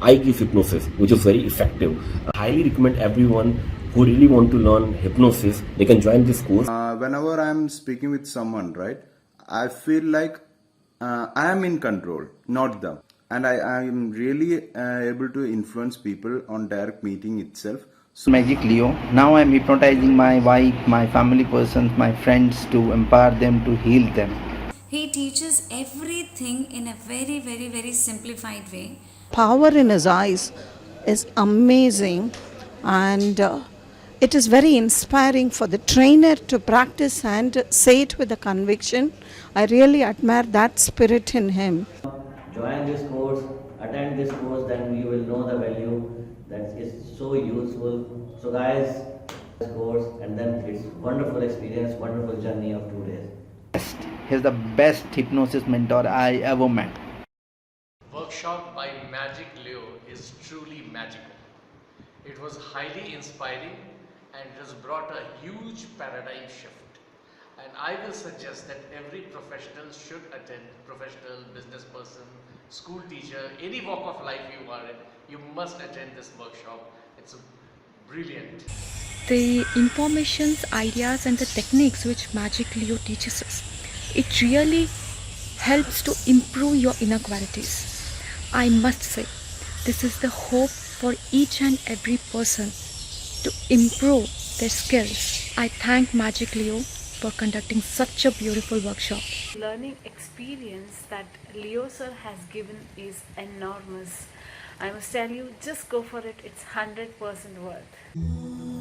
I give hypnosis, which is very effective. I highly recommend everyone who really want to learn hypnosis, they can join this course. Whenever I'm speaking with someone, right, I feel like I am in control, not them. And I am really able to influence people on direct meeting itself. So Magic Leo. Now I'm hypnotizing my wife, my family persons, my friends to empower them, to heal them. He teaches everything in a very, very, very simplified way. Power in his eyes is amazing, and it is very inspiring for the trainer to practice and say it with a conviction. I really admire that spirit in him. Join this course, attend this course, then you will know the value that is so useful. So guys, this course, and then it's wonderful experience, wonderful journey of 2 days. He's the best hypnosis mentor I ever met. Workshop by Magic Leo is truly magical. It was highly inspiring and it has brought a huge paradigm shift. And I will suggest that every professional should attend, professional, business person, school teacher, any walk of life you are in, you must attend this workshop. It's brilliant. The informations, ideas and the techniques which Magic Leo teaches us, it really helps to improve your inner qualities. I must say, this is the hope for each and every person to improve their skills. I thank Magic Leo for conducting such a beautiful workshop. Learning experience that Leo sir has given is enormous. I must tell you, just go for it. It's 100% worth.